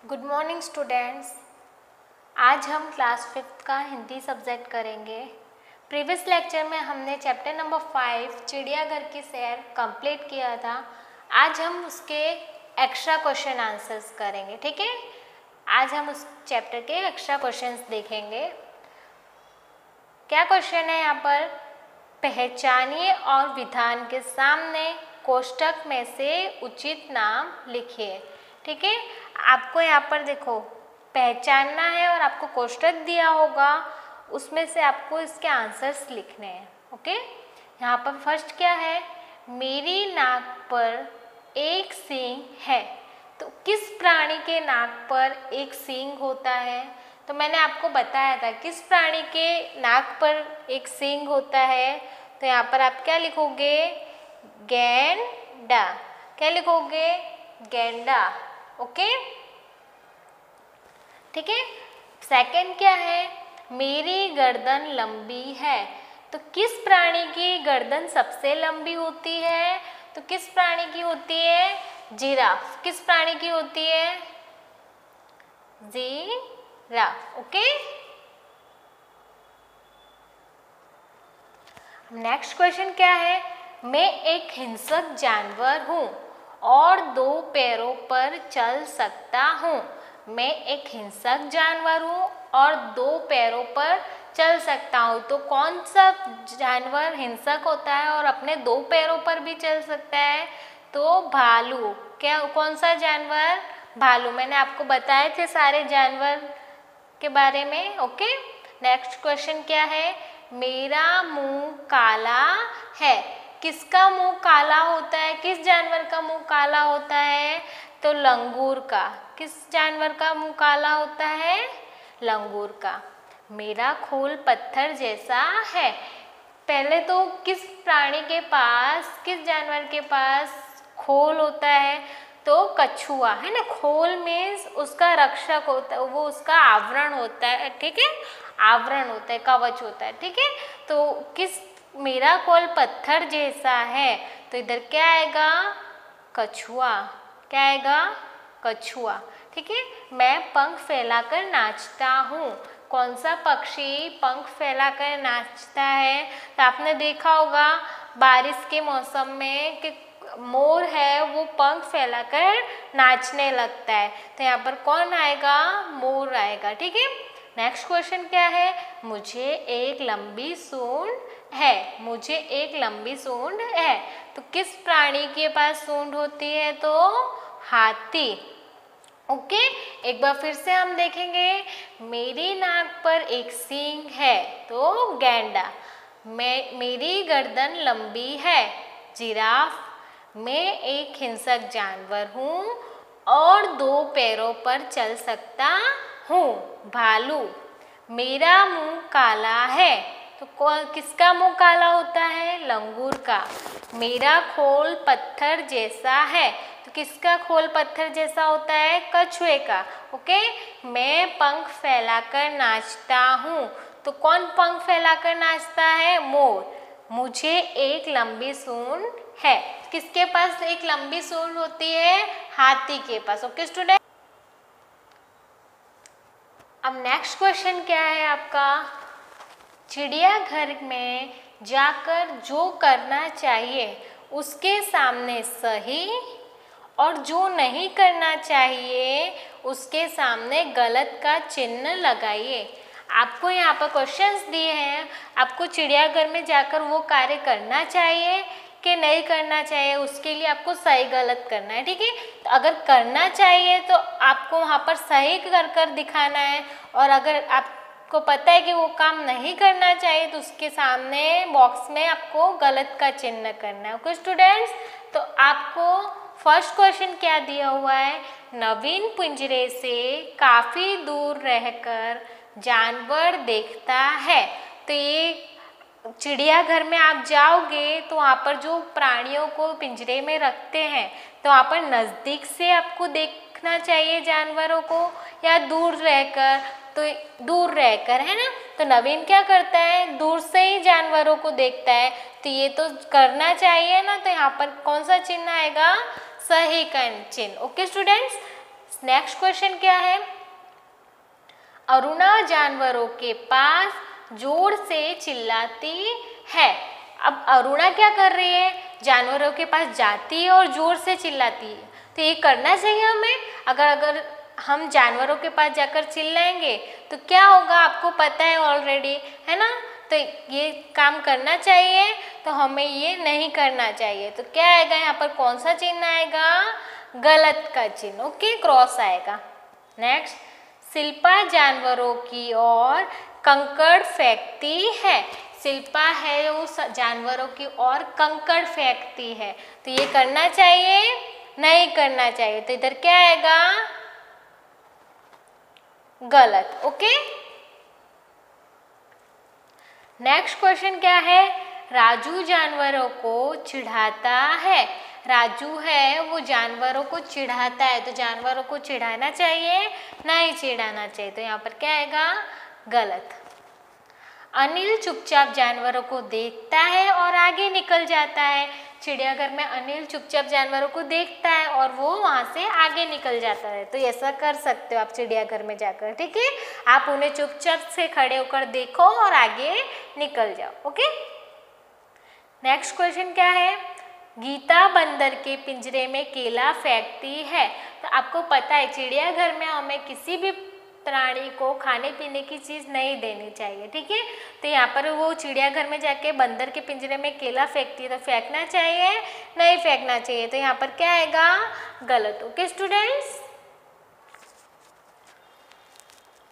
Good morning students. आज हम class 5th का हिंदी सब्जेक्ट करेंगे। प्रीवियस लेक्चर में हमने चैप्टर नंबर 5 चिड़ियाघर की सैर कंप्लीट किया था। आज हम उसके एक्स्ट्रा क्वेश्चन आंसर्स करेंगे, ठीक है। आज हम उस चैप्टर के एक्स्ट्रा क्वेश्चंस देखेंगे। क्या क्वेश्चन है यहाँ पर? पहचानिए और विधान के सामने कोष्टक में से उचित नाम लिखिए, ठीक है। आपको यहाँ पर देखो पहचानना है और आपको कोष्टक दिया होगा, उसमें से आपको इसके आंसर्स लिखने हैं, ओके। यहाँ पर फर्स्ट क्या है? मेरी नाक पर एक सींग है। तो किस प्राणी के नाक पर एक सींग होता है? तो मैंने आपको बताया था किस प्राणी के नाक पर एक सींग होता है। तो यहाँ पर आप क्या लिखोगे? गैंडा। क्या लिखोगे? गैंडा, ओके, ठीक है। सेकंड क्या है? मेरी गर्दन लंबी है। तो किस प्राणी की गर्दन सबसे लंबी होती है? तो किस प्राणी की होती है? जिराफ। किस प्राणी की होती है? Giraffe, okay. नेक्स्ट क्वेश्चन क्या है? मैं एक हिंसक जानवर हूँ और 2 पैरों पर चल सकता हूँ। मैं एक हिंसक जानवर हूँ और 2 पैरों पर चल सकता हूँ। तो कौन सा जानवर हिंसक होता है और अपने 2 पैरों पर भी चल सकता है? तो भालू। क्या, कौन सा जानवर? भालू। मैंने आपको बताए थे सारे जानवर के बारे में, ओके। नेक्स्ट क्वेश्चन क्या है? मेरा मुंह काला है। किसका मुंह काला होता है? किस जानवर का मुंह काला होता है? तो लंगूर का। किस जानवर का मुंह काला होता है? लंगूर का। मेरा खोल पत्थर जैसा है। पहले तो किस प्राणी के पास, किस जानवर के पास खोल होता है? तो कछुआ, है ना। खोल मीन्स उसका रक्षक होता है, वो उसका आवरण होता है, ठीक है। आवरण होता है, कवच होता है, ठीक है। तो किस, मेरा खोल पत्थर जैसा है, तो इधर क्या आएगा? कछुआ। क्या आएगा? कछुआ, ठीक है। मैं पंख फैलाकर नाचता हूँ। कौन सा पक्षी पंख फैलाकर नाचता है? तो आपने देखा होगा बारिश के मौसम में कि मोर है वो पंख फैलाकर नाचने लगता है। तो यहाँ पर कौन आएगा? मोर आएगा, ठीक है। नेक्स्ट क्वेश्चन क्या है? मुझे एक लंबी सूंड है। मुझे एक लंबी सूंड है। तो किस प्राणी के पास सूंड होती है? तो हाथी, ओके। एक बार फिर से हम देखेंगे। मेरी नाक पर एक सींग है, तो गैंडा। मेरी गर्दन लंबी है, जिराफ। मैं एक हिंसक जानवर हूँ और 2 पैरों पर चल सकता हूँ, भालू। मेरा मुंह काला है। तो किसका मुंह काला होता है? लंगूर का। मेरा खोल पत्थर जैसा है। तो किसका खोल पत्थर जैसा होता है? कछुए का, ओके। मैं पंख फैलाकर नाचता हूँ। तो कौन पंख फैलाकर नाचता है? मोर। मुझे एक लंबी सूंड है। किसके पास एक लंबी सूंड होती है? हाथी के पास, ओके स्टूडेंट। अब नेक्स्ट क्वेश्चन क्या है आपका? चिड़ियाघर में जाकर जो करना चाहिए उसके सामने सही और जो नहीं करना चाहिए उसके सामने गलत का चिन्ह लगाइए। आपको यहाँ पर क्वेश्चंस दिए हैं, आपको चिड़ियाघर में जाकर वो कार्य करना चाहिए कि नहीं करना चाहिए, उसके लिए आपको सही गलत करना है, ठीक है। तो अगर करना चाहिए तो आपको वहाँ पर सही कर कर दिखाना है, और अगर आपको पता है कि वो काम नहीं करना चाहिए तो उसके सामने बॉक्स में आपको गलत का चिन्ह करना है, ओके स्टूडेंट्स। तो आपको फर्स्ट क्वेश्चन क्या दिया हुआ है? नवीन पिंजरे से काफ़ी दूर रहकर जानवर देखता है। तो ये चिड़ियाघर में आप जाओगे तो वहाँ पर जो प्राणियों को पिंजरे में रखते हैं तो वहाँ पर नज़दीक से आपको देखना चाहिए जानवरों को या दूर रहकर? तो दूर रहकर, है ना। तो नवीन क्या करता है? दूर से ही जानवरों को देखता है। तो ये तो करना चाहिए ना। तो यहाँ पर कौन सा चिन्ह आएगा? सही का चिन्ह, ओके स्टूडेंट्स। नेक्स्ट क्वेश्चन क्या है, अरुणा जानवरों के पास जोर से चिल्लाती है। अब अरुणा क्या कर रही है, जानवरों के पास जाती है और जोर से चिल्लाती है। तो ये करना चाहिए हमें। अगर हम जानवरों के पास जाकर चिल्लाएंगे तो क्या होगा, आपको पता है ऑलरेडी, है ना। तो ये काम करना चाहिए, तो हमें ये नहीं करना चाहिए। तो क्या आएगा यहाँ पर, कौन सा चिन्ह आएगा, गलत का चिन्ह, ओके, क्रॉस आएगा। नेक्स्ट, शिल्पा जानवरों की ओर कंकड़ फेंकती है। शिल्पा है वो जानवरों की ओर कंकड़ फेंकती है। तो ये करना चाहिए, नहीं करना चाहिए। तो इधर क्या आएगा, गलत, ओके। नेक्स्ट क्वेश्चन क्या है, राजू जानवरों को चिढ़ाता है। राजू है वो जानवरों को चिढ़ाता है। तो जानवरों को चिढ़ाना चाहिए, नहीं चिढ़ाना चाहिए। तो यहाँ पर क्या आएगा, गलत। अनिल चुपचाप जानवरों को देखता है और आगे निकल जाता है। चिड़ियाघर में अनिल चुपचाप जानवरों को देखता है और वो वहाँ से आगे निकल जाता है। तो ऐसा कर सकते हो आप चिड़ियाघर में जाकर, ठीक है। आप उन्हें चुपचाप से खड़े होकर देखो और आगे निकल जाओ, ओके। नेक्स्ट क्वेश्चन क्या है, गीता बंदर के पिंजरे में केला फेंकती है। तो आपको पता है चिड़ियाघर में हमें किसी भी प्राणी को खाने पीने की चीज़ नहीं देनी चाहिए, ठीक है। तो यहाँ पर वो चिड़ियाघर में जाके बंदर के पिंजरे में केला फेंकती है। तो फेंकना चाहिए, नहीं फेंकना चाहिए। तो यहाँ पर क्या आएगा, गलत, ओके स्टूडेंट्स।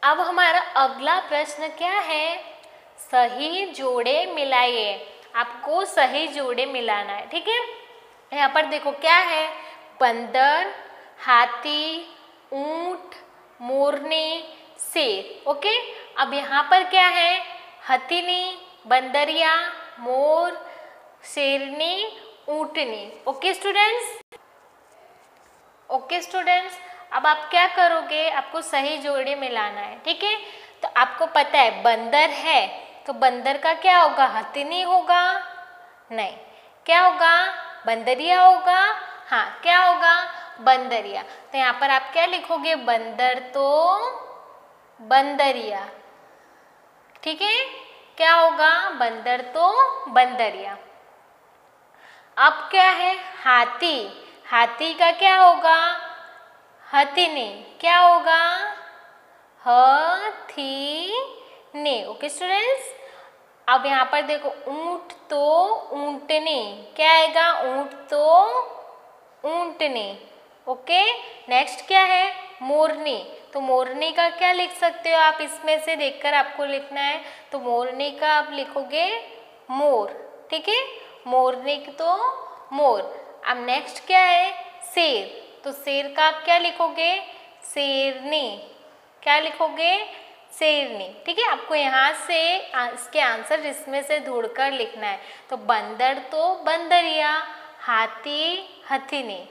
अब हमारा अगला प्रश्न क्या है, सही जोड़े मिलाइए। आपको सही जोड़े मिलाना है, ठीक है। यहाँ पर देखो क्या है, बंदर, हाथी, ऊंट, मोरनी, शेर, ओके। अब यहाँ पर क्या है, हथिनी, बंदरिया, मोर, शेरनी, ऊँटनी, ओके स्टूडेंट्स। ओके स्टूडेंट्स, अब आप क्या करोगे, आपको सही जोड़े मिलाना है, ठीक है। तो आपको पता है बंदर है, तो बंदर का क्या होगा, हथिनी होगा, नहीं, क्या होगा, बंदरिया होगा, हाँ, क्या होगा, बंदरिया। तो यहाँ पर आप क्या लिखोगे, बंदर तो बंदरिया, ठीक है। क्या होगा, बंदर तो बंदरिया। अब क्या है, हाथी, हाथी का क्या होगा, हथिनी, क्या होगा, हथिनी, ओके स्टूडेंट्स। अब यहाँ पर देखो, ऊंट तो ऊंटनी, क्या आएगा, ऊंट तो ऊंटनी, ओके। नेक्स्ट क्या है, मोरनी। तो मोरनी का क्या लिख सकते हो आप, इसमें से देखकर आपको लिखना है। तो मोरनी का आप लिखोगे मोर, ठीक है, मोरनी तो मोर। अब नेक्स्ट क्या है, शेर। तो शेर का आप क्या लिखोगे, शेरनी, क्या लिखोगे, शेरनी, ठीक है। आपको यहाँ से इसके आंसर इसमें से ढूंढकर लिखना है। तो बंदर तो बंदरिया, हाथी हथिनी,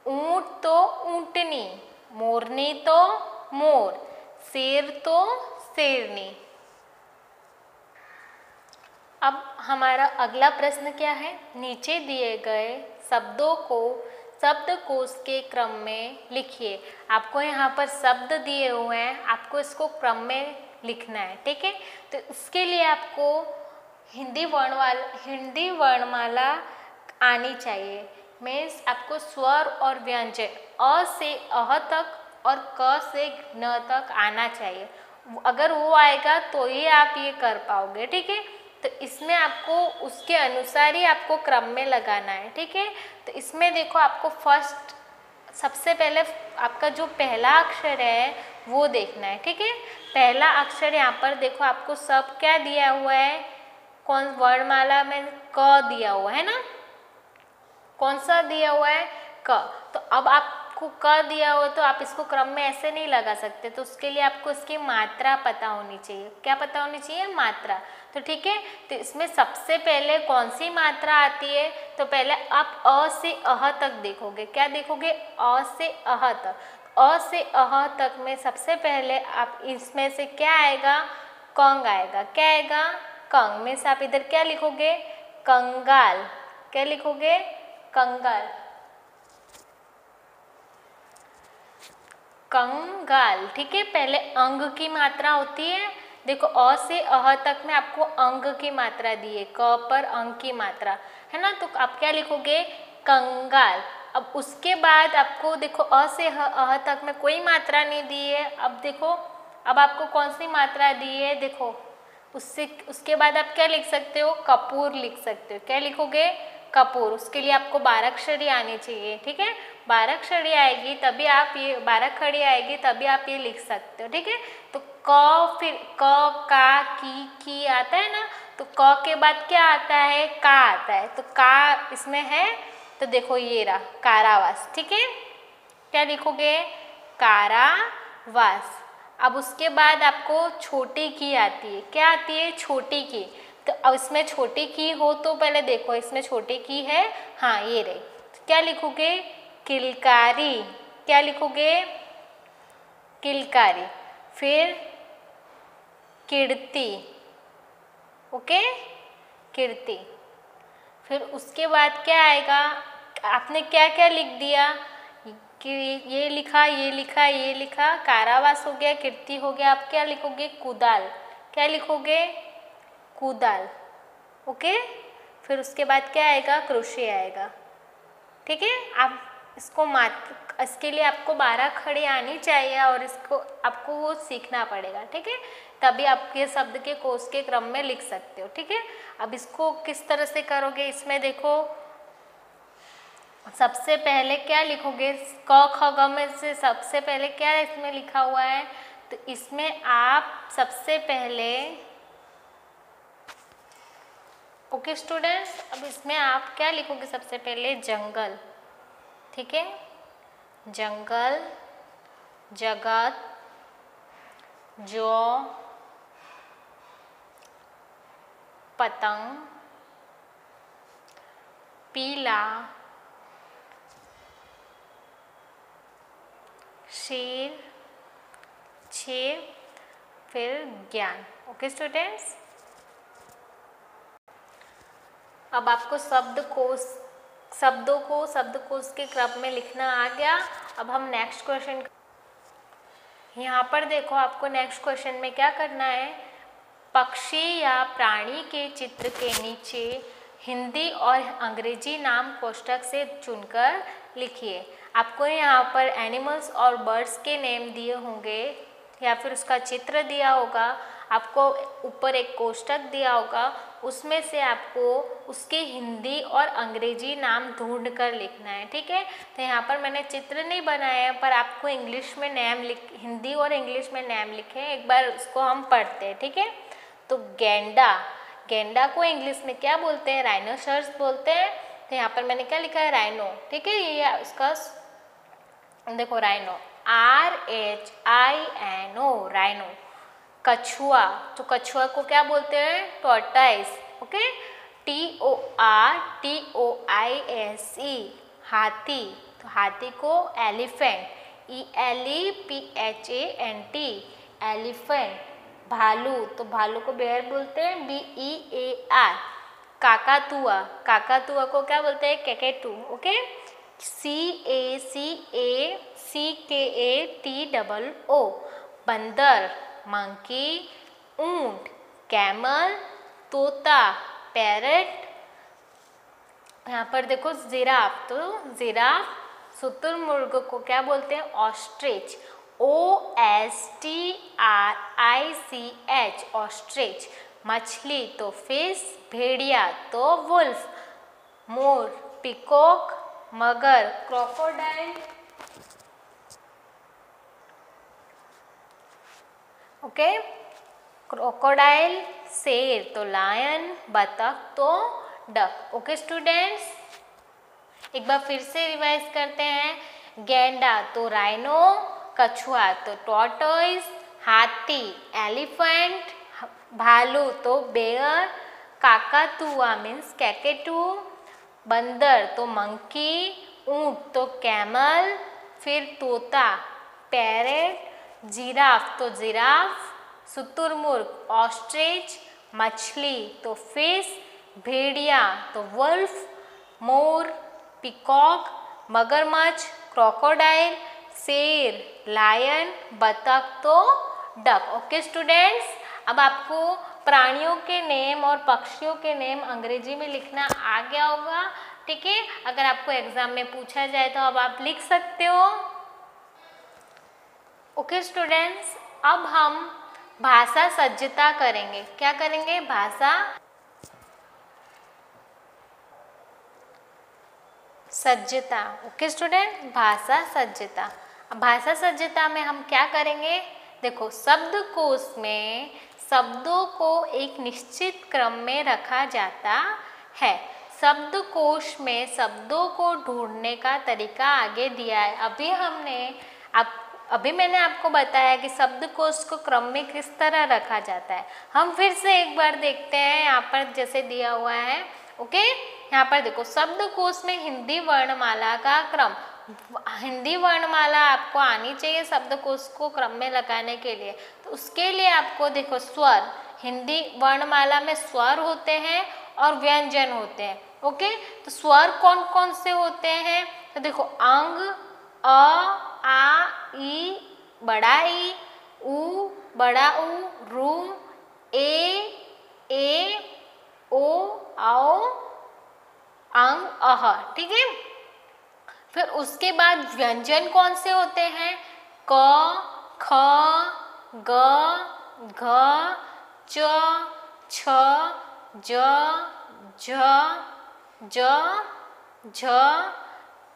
ऊंट तो ऊंटनी, मोरनी तो मोर, शेर तो शेरनी। अब हमारा अगला प्रश्न क्या है, नीचे दिए गए शब्दों को शब्दकोश के क्रम में लिखिए। आपको यहाँ पर शब्द दिए हुए हैं, आपको इसको क्रम में लिखना है, ठीक है। तो इसके लिए आपको हिंदी वर्णमाला आनी चाहिए। मीन्स आपको स्वर और व्यंजन अ से अह तक और क से न तक आना चाहिए। अगर वो आएगा तो ही आप ये कर पाओगे, ठीक है। तो इसमें आपको उसके अनुसार ही आपको क्रम में लगाना है, ठीक है। तो इसमें देखो, आपको फर्स्ट सबसे पहले आपका जो पहला अक्षर है वो देखना है, ठीक है। पहला अक्षर यहाँ पर देखो, आपको सब क्या दिया हुआ है, कौन वर्णमाला में क दिया हुआ है ना, कौन सा दिया हुआ है, क। तो अब आपको क दिया हुआ, तो आप इसको क्रम में ऐसे नहीं लगा सकते। तो उसके लिए आपको इसकी मात्रा पता होनी चाहिए। क्या पता होनी चाहिए, मात्रा। तो ठीक है, तो इसमें सबसे पहले कौन सी मात्रा आती है, तो पहले आप अ से अह तक देखोगे। क्या देखोगे, अ से अह तक। अ से अह तक में सबसे पहले आप इसमें से क्या आएगा, कंग आएगा। क्या आएगा, कंग। में से आप इधर क्या लिखोगे, कंगाल। क्या लिखोगे, कंगाल। कंगाल। ठीक है, पहले अंग की मात्रा होती है, देखो अ से अह तक में आपको अंग की मात्रा दी है, क पर अंग की मात्रा है ना, तो आप क्या लिखोगे कंगाल। अब उसके बाद आपको देखो अ से अह तक में कोई मात्रा नहीं दी है, अब देखो अब आपको कौन सी मात्रा दी है, देखो उसके बाद आप क्या लिख सकते हो, कपूर लिख सकते हो। क्या लिखोगे कपूर। उसके लिए आपको 12 अक्षरी आनी चाहिए। ठीक है, 12 अक्षरी आएगी तभी आप ये 12 खड़ी आएगी तभी आप ये लिख सकते हो। ठीक है, तो क फिर क का की आता है ना, तो क के बाद क्या आता है का आता है, तो का इसमें है, तो देखो ये रहा कारावास। ठीक है, क्या लिखोगे कारावास। अब उसके बाद आपको छोटी की आती है, क्या आती है छोटी की, तो अब इसमें छोटी की हो तो पहले देखो इसमें छोटी की है, हाँ ये रही, तो क्या लिखोगे किलकारी। क्या लिखोगे किलकारी। फिर कीर्ति, ओके कीर्ति। फिर उसके बाद क्या आएगा, आपने क्या क्या लिख दिया कि ये लिखा ये लिखा ये लिखा, कारावास हो गया, कीर्ति हो गया, आप क्या लिखोगे कुदाल। क्या लिखोगे कुदाल, ओके। फिर उसके बाद क्या आएगा कृषि आएगा। ठीक है, आप इसको इसके लिए आपको 12 खड़ी आनी चाहिए और इसको आपको वो सीखना पड़ेगा। ठीक है, तभी आप ये शब्द के कोष के क्रम में लिख सकते हो। ठीक है, अब इसको किस तरह से करोगे, इसमें देखो सबसे पहले क्या लिखोगे, क ख ग में से सबसे पहले क्या इसमें लिखा हुआ है, तो इसमें आप सबसे पहले, ओके स्टूडेंट्स, अब इसमें आप क्या लिखोगे सबसे पहले जंगल। ठीक है, जंगल, जगत, जौ, पतंग, पीला, शेर, शेर, फिर ज्ञान। ओके स्टूडेंट्स, अब आपको शब्दों को शब्दकोश के क्रम में लिखना आ गया। अब हम नेक्स्ट क्वेश्चन, यहाँ पर देखो आपको नेक्स्ट क्वेश्चन में क्या करना है, पक्षी या प्राणी के चित्र के नीचे हिंदी और अंग्रेजी नाम कोष्ठक से चुनकर लिखिए। आपको यहाँ पर एनिमल्स और बर्ड्स के नेम दिए होंगे या फिर उसका चित्र दिया होगा, आपको ऊपर एक कोष्ठक दिया होगा, उसमें से आपको उसके हिंदी और अंग्रेजी नाम ढूंढ कर लिखना है। ठीक है, तो यहाँ पर मैंने चित्र नहीं बनाया है, पर आपको इंग्लिश में नेम हिंदी और इंग्लिश में नेम लिखे हैं, एक बार उसको हम पढ़ते हैं। ठीक है, तो गेंडा, गेंडा को इंग्लिश में क्या बोलते हैं, राइनोसर्स बोलते हैं। तो यहाँ पर मैंने क्या लिखा है राइनो। ठीक है, ये उसका देखो राइनो, RHINO राइनो। कछुआ, तो कछुआ को क्या बोलते हैं टॉर्टाइस। ओके, TORTOISE हाथी, तो हाथी को एलिफेंट, ELEPHANT एलिफेंट। भालू, तो भालू को बेयर बोलते हैं, BEAR। काकातुआ, काकातुआ को क्या बोलते हैं कैकेटू। ओके, CACATOO बंदर, मंकी, ऊंट, कैमल, तोता, पैरट। यहाँ पर देखो जिराफ, तो जिराफ। शुतुरमुर्ग को क्या बोलते हैं ऑस्ट्रिच, OSTRICH ऑस्ट्रिच। मछली तो फिश, भेड़िया तो वुल्फ, मोर, पिकॉक, मगर, क्रोकोडाइल। ओके, क्रोकोडाइल, शेर तो लायन, बतख तो डक। ओके स्टूडेंट्स, एक बार फिर से रिवाइज करते हैं। गेंडा तो राइनो, कछुआ तो टॉर्टोइस, हाथी एलिफेंट, भालू तो बेयर, काकातुआ मीन्स कैकेटू, बंदर तो मंकी, ऊंट तो कैमल, फिर तोता पैरेट, जिराफ तो जिराफ, शुतुरमुर्ग ऑस्ट्रिच, मछली तो फिश, भेड़िया तो वुल्फ, मोर, पिकॉक, मगरमच्छ, क्रोकोडाइल, शेर, लायन, बतख तो डक। ओके स्टूडेंट्स, अब आपको प्राणियों के नेम और पक्षियों के नेम अंग्रेजी में लिखना आ गया होगा। ठीक है, अगर आपको एग्जाम में पूछा जाए तो अब आप लिख सकते हो। ओके स्टूडेंट्स, अब हम भाषा सज्जता करेंगे। क्या करेंगे? भाषा सज्जता। ओके स्टूडेंट, भाषा सज्जता। अब भाषा सज्जता में हम क्या करेंगे? देखो, शब्दकोश में शब्दों को एक निश्चित क्रम में रखा जाता है। शब्दकोश में शब्दों को ढूंढने का तरीका आगे दिया है। अभी मैंने आपको बताया कि शब्दकोश को क्रम में किस तरह रखा जाता है। हम फिर से एक बार देखते हैं, यहाँ पर जैसे दिया हुआ है। ओके, यहाँ पर देखो, शब्दकोश में हिंदी वर्णमाला का क्रम। हिंदी वर्णमाला आपको आनी चाहिए शब्दकोश को क्रम में लगाने के लिए। तो उसके लिए आपको देखो, स्वर, हिंदी वर्णमाला में स्वर होते हैं और व्यंजन होते हैं। ओके, तो स्वर कौन कौन से होते हैं? तो देखो, अंग, अ, आ, ई, बड़ा ई, उ, बड़ा उ, रू, ए, ओ, आओ, अंग, अह। ठीक है, फिर उसके बाद व्यंजन कौन से होते हैं? क, ख, ग, घ, च, छ, ज, झ, ज, झ,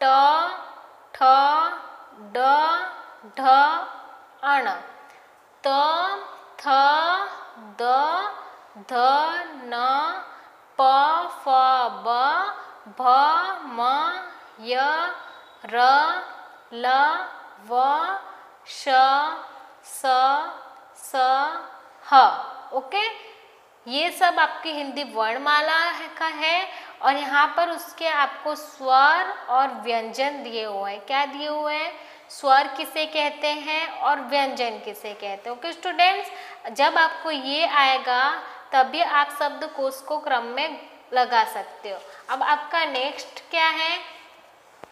ट, ठ, ड, ढ, अण, त, थ, द, ध, न, प, फ, ब, भ, म, य, र, ल, व, श, स, ह। ओके, ये सब आपकी हिंदी वर्णमाला का है और यहाँ पर उसके आपको स्वर और व्यंजन दिए हुए हैं। क्या दिए हुए हैं? स्वर किसे कहते हैं और व्यंजन किसे कहते हैं। ओके स्टूडेंट्स, जब आपको ये आएगा तभी आप शब्दकोश को क्रम में लगा सकते हो। अब आपका नेक्स्ट क्या है?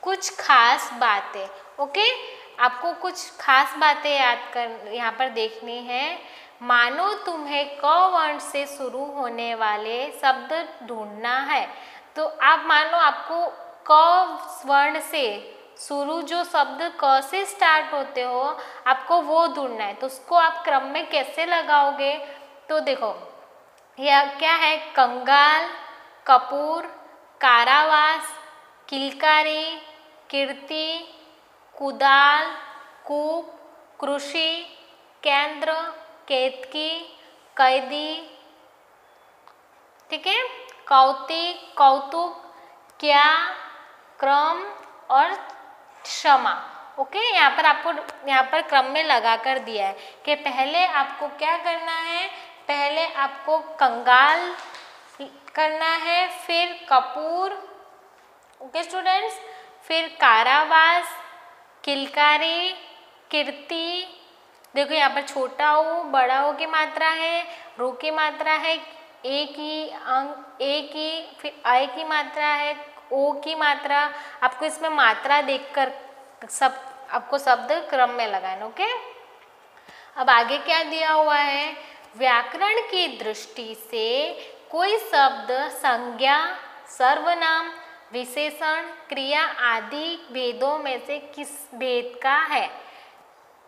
कुछ खास बातें। ओके, आपको कुछ खास बातें याद कर यहाँ पर देखनी है। मानो तुम्हें क वर्ण से शुरू होने वाले शब्द ढूंढना है। तो आप मानो आपको क वर्ण से शुरू जो शब्द क से स्टार्ट होते हो, आपको वो ढूंढना है। तो उसको आप क्रम में कैसे लगाओगे? तो देखो, यह क्या है? कंगाल, कपूर, कारावास, किलकारी, कीर्ति, कुदाल, कूप, कृषि, केंद्र, केतकी, कैदी। ठीक है, कौतिक, कौतुक, क्या, क्रम और क्षमा। ओके, यहाँ पर आपको क्रम में लगा कर दिया है कि पहले आपको क्या करना है? पहले आपको कंगाल करना है, फिर कपूर, ओके स्टूडेंट्स, फिर कारावास, किलकारी, कीर्ति। देखो यहाँ पर छोटा ऊ, बड़ा ऊ की मात्रा है, रू की मात्रा है, ए की अंग, ए की, फिर आई की मात्रा है, ओ की मात्रा। आपको इसमें मात्रा देखकर सब आपको शब्द क्रम में लगाना। ओके, अब आगे क्या दिया हुआ है? व्याकरण की दृष्टि से कोई शब्द संज्ञा, सर्वनाम, विशेषण, क्रिया आदि भेदों में से किस भेद का है?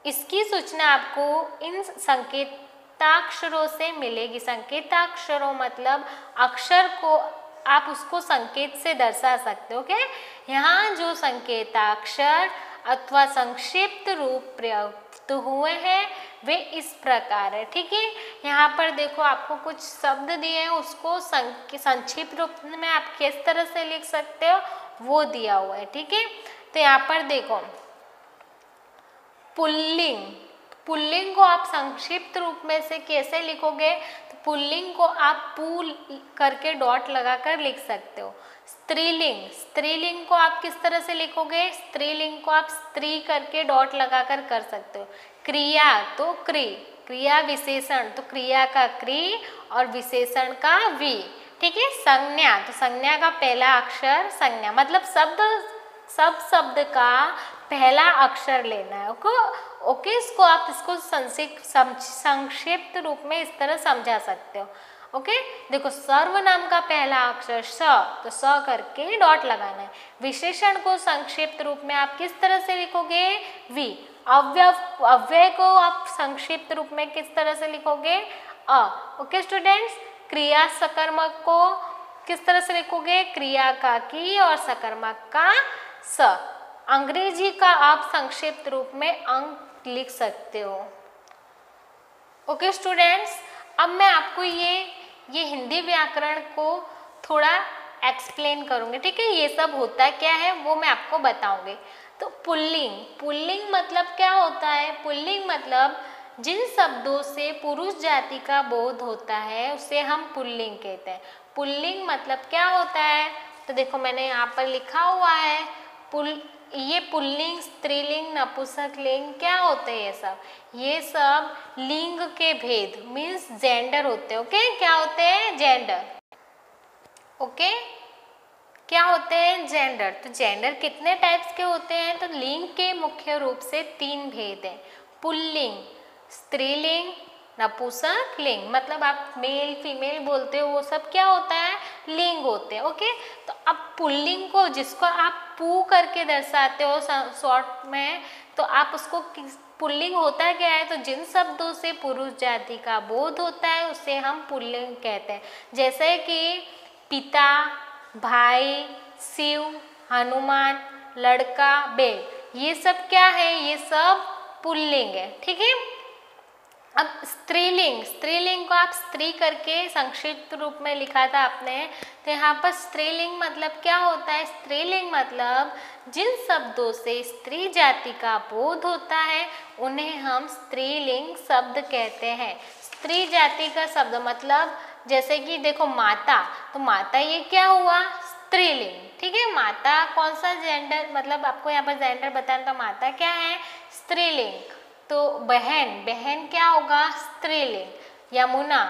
इसकी सूचना आपको इन संकेताक्षरों से मिलेगी। संकेताक्षरों मतलब अक्षर को आप उसको संकेत से दर्शा सकते हो। ओके, यहाँ जो संकेताक्षर अथवा संक्षिप्त रूप प्रयुक्त हुए हैं वे इस प्रकार है। ठीक है, यहाँ पर देखो आपको कुछ शब्द दिए हैं, उसको संक्षिप्त रूप में आप किस तरह से लिख सकते हो वो दिया हुआ है। ठीक है, तो यहाँ पर देखो, पुल्लिंग, पुल्लिंग को आप संक्षिप्त रूप में से कैसे लिखोगे? तो पुल्लिंग को आप पुल करके डॉट लगाकर लिख सकते हो। स्त्रीलिंग, स्त्रीलिंग को आप किस तरह से लिखोगे? स्त्रीलिंग को आप स्त्री करके डॉट लगाकर कर सकते हो। क्रिया तो क्री, क्रिया विशेषण तो क्रिया का क्री और विशेषण का वी। ठीक है, संज्ञा तो संज्ञा का पहला अक्षर संज्ञा, मतलब सब शब्द का पहला अक्षर लेना है। ओके, इसको संक्षिप्त रूप में इस तरह समझा सकते हो। ओके, देखो सर्वनाम का पहला अक्षर स, तो स करके डॉट लगाना है। विशेषण को संक्षिप्त रूप में आप किस तरह से लिखोगे? वी। अव्यय को आप संक्षिप्त रूप में किस तरह से लिखोगे? अ। ओके स्टूडेंट्स, क्रिया सकर्मक को किस तरह से लिखोगे? क्रिया का की और सकर्मक का स। अंग्रेजी का आप संक्षिप्त रूप में अंक लिख सकते हो। ओके स्टूडेंट्स, अब मैं आपको ये हिंदी व्याकरण को थोड़ा एक्सप्लेन करूँगी, ठीक है? ये सब होता क्या है वो मैं आपको बताऊंगी। तो पुल्लिंग मतलब क्या होता है? पुल्लिंग मतलब जिन शब्दों से पुरुष जाति का बोध होता है उसे हम पुल्लिंग कहते हैं। पुल्लिंग मतलब क्या होता है? तो देखो मैंने यहाँ पर लिखा हुआ है ये पुल्लिंग, स्त्रीलिंग, नपुंसकलिंग क्या होते हैं? ये सब लिंग के भेद मीन्स जेंडर होते हैं। ओके, क्या होते हैं? जेंडर। ओके, क्या होते हैं? जेंडर। तो जेंडर कितने टाइप्स के होते हैं? तो लिंग के मुख्य रूप से 3 भेद हैं। पुल्लिंग, स्त्रीलिंग, नपुंसकलिंग। मतलब आप मेल फीमेल बोलते हो वो सब क्या होता है? लिंग होते हैं। ओके, तो अब पुल्लिंग को जिसको आप पू करके दर्शाते हो शॉर्ट में, तो आप उसको पुल्लिंग होता क्या है? तो जिन शब्दों से पुरुष जाति का बोध होता है उसे हम पुल्लिंग कहते हैं। जैसे कि पिता, भाई, शिव, हनुमान, लड़का, बेल, ये सब क्या है? ये सब पुल्लिंग है, ठीक है? अब स्त्रीलिंग को आप स्त्री करके संक्षिप्त रूप में लिखा था आपने, तो यहाँ पर स्त्रीलिंग मतलब क्या होता है? स्त्रीलिंग मतलब जिन शब्दों से स्त्री जाति का बोध होता है उन्हें हम स्त्रीलिंग शब्द कहते हैं। स्त्री जाति का शब्द मतलब जैसे कि देखो माता, तो माता ये क्या हुआ? स्त्रीलिंग, ठीक है? माता कौन सा जेंडर, मतलब आपको यहाँ पर जेंडर बताना, तो माता क्या है? स्त्रीलिंग। तो बहन क्या होगा? स्त्रीलिंग। यमुना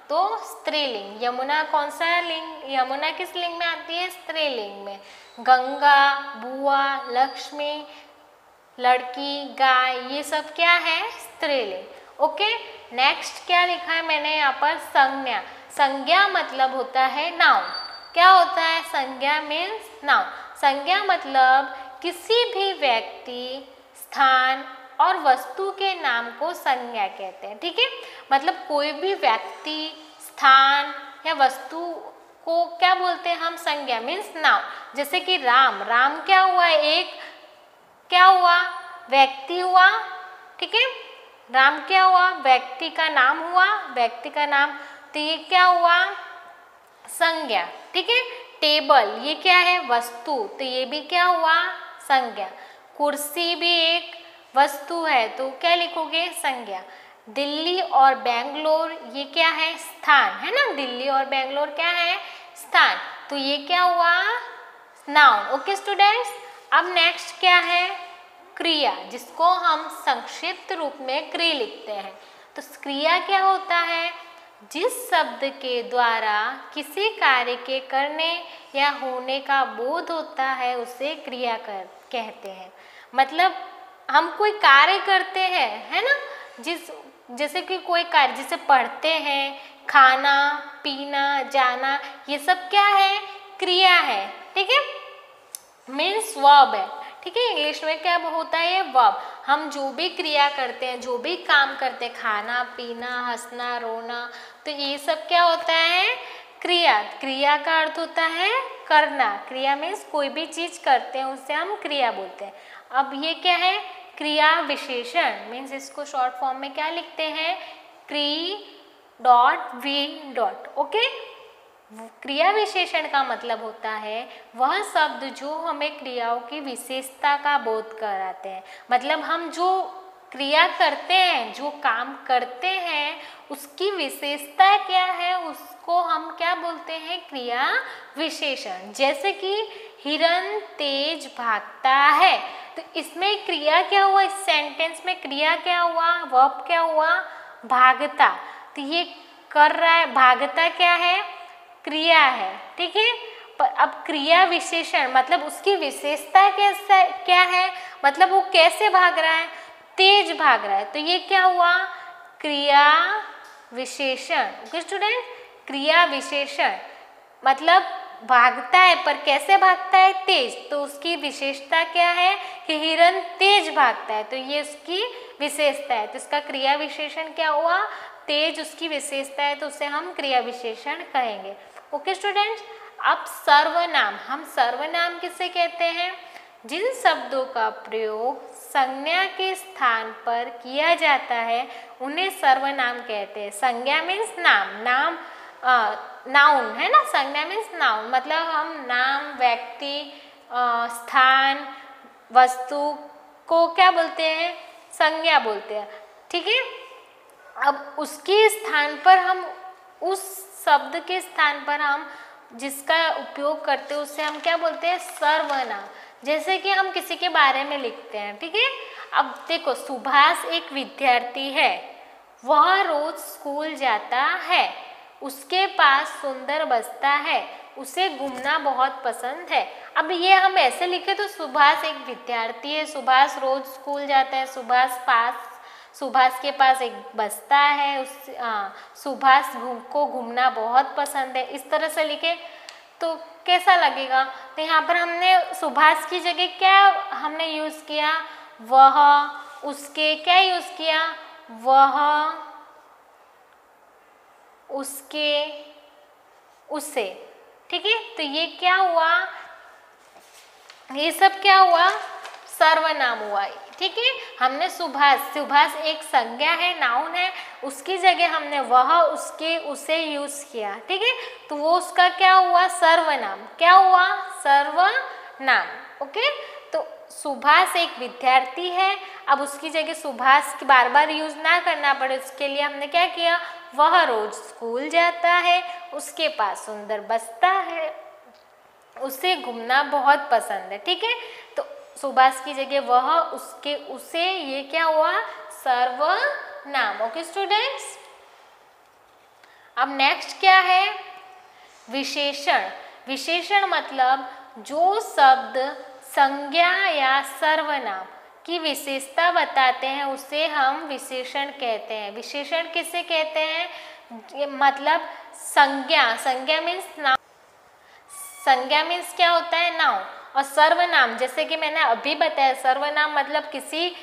तो स्त्रीलिंग। यमुना कौन सा लिंग? यमुना किस लिंग में आती है? स्त्रीलिंग में। गंगा, बुआ, लक्ष्मी, लड़की, गाय, ये सब क्या है? स्त्रीलिंग। ओके, नेक्स्ट क्या लिखा है मैंने यहाँ पर? संज्ञा। संज्ञा मतलब होता है नाउन। क्या होता है? संज्ञा मीन्स नाउन। संज्ञा मतलब किसी भी व्यक्ति, स्थान और वस्तु के नाम को संज्ञा कहते हैं, ठीक है? मतलब कोई भी व्यक्ति, स्थान या वस्तु को क्या बोलते हैं हम? संज्ञा मीन्स नाउन। जैसे कि राम क्या हुआ? एक क्या हुआ? व्यक्ति हुआ, ठीक है? राम क्या हुआ? व्यक्ति का नाम हुआ, व्यक्ति का नाम, तो ये क्या हुआ? संज्ञा, ठीक है? टेबल ये क्या है? वस्तु, तो ये भी क्या हुआ? संज्ञा। कुर्सी भी एक वस्तु है, तो क्या लिखोगे? संज्ञा। दिल्ली और बेंगलोर ये क्या है? स्थान है ना? दिल्ली और बेंगलोर क्या है? स्थान, तो ये क्या हुआ? नाउन। ओके स्टूडेंट्स, अब नेक्स्ट क्या है? क्रिया, जिसको हम संक्षिप्त रूप में क्रिया लिखते हैं। तो क्रिया क्या होता है? जिस शब्द के द्वारा किसी कार्य के करने या होने का बोध होता है उसे क्रिया कहते हैं। मतलब हम कोई कार्य करते हैं, है ना? जैसे कि कोई कार्य, जैसे पढ़ते हैं, खाना, पीना, जाना, ये सब क्या है? क्रिया है, ठीक है? मीन्स वर्ब है, ठीक है? इंग्लिश में क्या होता है? ये वर्ब। हम जो भी क्रिया करते हैं, जो भी काम करते हैं, खाना, पीना, हंसना, रोना, तो ये सब क्या होता है? क्रिया। क्रिया का अर्थ होता है करना। क्रिया मीन्स कोई भी चीज करते हैं उसे हम क्रिया बोलते हैं। अब ये क्या है? क्रिया विशेषण मीन्स इसको शॉर्ट फॉर्म में क्या लिखते हैं? क्री.वी. ओके, क्रिया विशेषण का मतलब होता है वह शब्द जो हमें क्रियाओं की विशेषता का बोध कराते हैं। मतलब हम जो क्रिया करते हैं, जो काम करते हैं, उसकी विशेषता क्या है, उसको हम क्या बोलते हैं? क्रिया विशेषण। जैसे कि हिरन तेज भागता है, तो इसमें क्रिया क्या हुआ? इस सेंटेंस में क्रिया क्या हुआ? वर्ब क्या हुआ? भागता। तो ये कर रहा है, भागता क्या है? क्रिया है, ठीक है? अब क्रिया विशेषण मतलब उसकी विशेषता कैसा क्या है, मतलब वो कैसे भाग रहा है, तेज भाग रहा है, तो ये क्या हुआ, क्रिया विशेषण। ओके स्टूडेंट, क्रिया विशेषण मतलब भागता है पर कैसे भागता है, तेज, तो उसकी विशेषता क्या है कि हिरन तेज भागता है, तो ये उसकी विशेषता है, तो इसका क्रिया विशेषण क्या हुआ, तेज उसकी विशेषता है, तो उसे हम क्रिया विशेषण कहेंगे। ओके स्टूडेंट्स, अब सर्वनाम, हम सर्वनाम किसे कहते हैं, जिन शब्दों का प्रयोग संज्ञा के स्थान पर किया जाता है उन्हें सर्वनाम कहते हैं। संज्ञा मीन्स नाम, नाम नाउन है ना, संज्ञा मीन्स नाउन, मतलब हम नाम, व्यक्ति, स्थान, वस्तु को क्या बोलते हैं, संज्ञा बोलते हैं, ठीक है। अब उसके स्थान पर हम, उस शब्द के स्थान पर हम जिसका उपयोग करते हैं उसे हम क्या बोलते हैं, सर्वनाम। जैसे कि हम किसी के बारे में लिखते हैं, ठीक है। अब देखो, सुभाष एक विद्यार्थी है, वह रोज स्कूल जाता है, उसके पास सुंदर बस्ता है, उसे घूमना बहुत पसंद है। अब ये हम ऐसे लिखे तो सुभाष एक विद्यार्थी है, सुभाष रोज स्कूल जाता है, सुभाष के पास एक बस्ता है, सुभाष को घूमना बहुत पसंद है, इस तरह से लिखे तो कैसा लगेगा। तो यहाँ पर हमने सुभाष की जगह क्या हमने यूज़ किया, वह, उसके, क्या यूज़ किया, वह, उसके, उसे, ठीक है। तो ये क्या हुआ, ये सब क्या हुआ, सर्वनाम हुआ, ठीक है। हमने सुभाष एक संज्ञा है, नाउन है, उसकी जगह हमने वह, उसके, उसे यूज किया, ठीक है। तो वो उसका क्या हुआ, सर्वनाम, क्या हुआ, सर्वनाम। ओके, तो सुभाष एक विद्यार्थी है, अब उसकी जगह सुभाष की बार बार यूज ना करना पड़े उसके लिए हमने क्या किया, वह रोज स्कूल जाता है, उसके पास सुंदर बस्ता है, उसे घूमना बहुत पसंद है, ठीक है। तो सुभाष की जगह वह, उसके, उसे, ये क्या हुआ, सर्वनाम। ओके स्टूडेंट्स, अब नेक्स्ट क्या है, विशेषण। विशेषण मतलब जो शब्द संज्ञा या सर्वनाम की विशेषता बताते हैं उसे हम विशेषण कहते हैं। विशेषण किसे कहते हैं, मतलब संज्ञा मीन्स नाउन, संज्ञा मीन्स क्या होता है, नाउन, और सर्वनाम जैसे कि मैंने अभी बताया, सर्वनाम मतलब किसी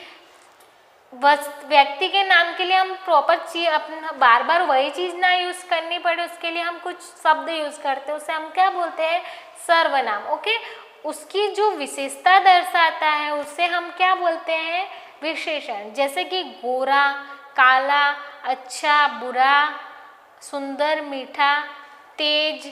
व्यक्ति के नाम के लिए हम प्रॉपर चीज, अपना बार बार वही चीज ना यूज करनी पड़े उसके लिए हम कुछ शब्द यूज करते हैं, उसे हम क्या बोलते हैं, सर्वनाम। ओके, उसकी जो विशेषता दर्शाता है उसे हम क्या बोलते हैं, विशेषण। जैसे कि गोरा, काला, अच्छा, बुरा, सुंदर, मीठा, तेज,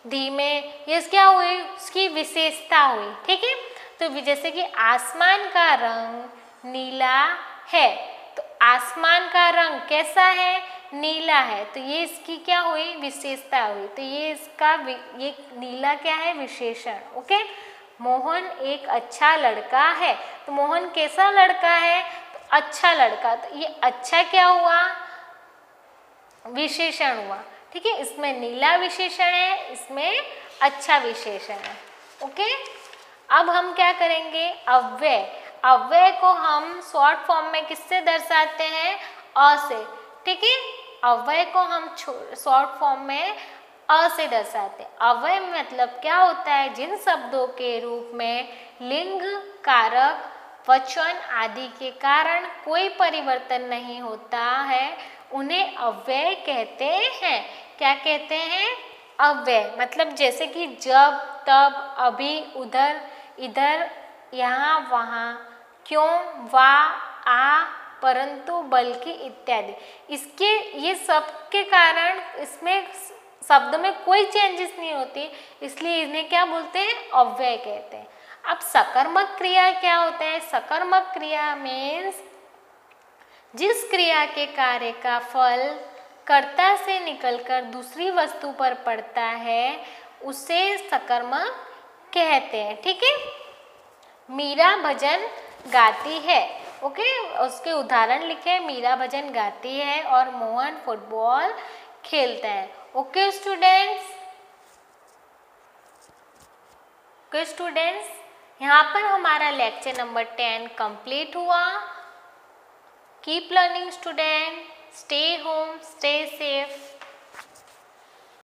धीमे, ये क्या हुई, उसकी विशेषता हुई, ठीक है। तो जैसे कि आसमान का रंग नीला है, तो आसमान का रंग कैसा है, नीला है, तो ये इसकी क्या हुई, विशेषता हुई, तो ये इसका ये नीला क्या है, विशेषण। ओके, मोहन एक अच्छा लड़का है, तो मोहन कैसा लड़का है, तो अच्छा लड़का, तो ये अच्छा क्या हुआ, विशेषण हुआ, ठीक है। इसमें नीला विशेषण है, इसमें अच्छा विशेषण है। ओके, अब हम क्या करेंगे, अव्यय। अव्यय को हम शॉर्ट फॉर्म में किससे दर्शाते हैं, अ से, ठीक है। अव्यय को हम शॉर्ट फॉर्म में अ से दर्शाते हैं। अव्यय मतलब क्या होता है, जिन शब्दों के रूप में लिंग, कारक, वचन आदि के कारण कोई परिवर्तन नहीं होता है उन्हें अव्यय कहते हैं। क्या कहते हैं, अव्यय। मतलब जैसे कि जब, तब, अभी, उधर, इधर, यहाँ, वहाँ, क्यों, वा, आ, परंतु, बल्कि इत्यादि। इसके, ये सब के कारण इसमें शब्द में कोई चेंजेस नहीं होती, इसलिए इन्हें क्या बोलते हैं, अव्यय कहते हैं। अब सकर्मक क्रिया क्या होता है, सकर्मक क्रिया मीन्स जिस क्रिया के कार्य का फल कर्ता से निकलकर दूसरी वस्तु पर पड़ता है उसे सकर्मक कहते हैं, ठीक है। मीरा भजन गाती है, ओके, उसके उदाहरण लिखे, मीरा भजन गाती है और मोहन फुटबॉल खेलता है। ओके स्टूडेंट्स, ओके स्टूडेंट्स, यहाँ पर हमारा लेक्चर नंबर 10 कंप्लीट हुआ। Keep learning student, stay home, stay safe.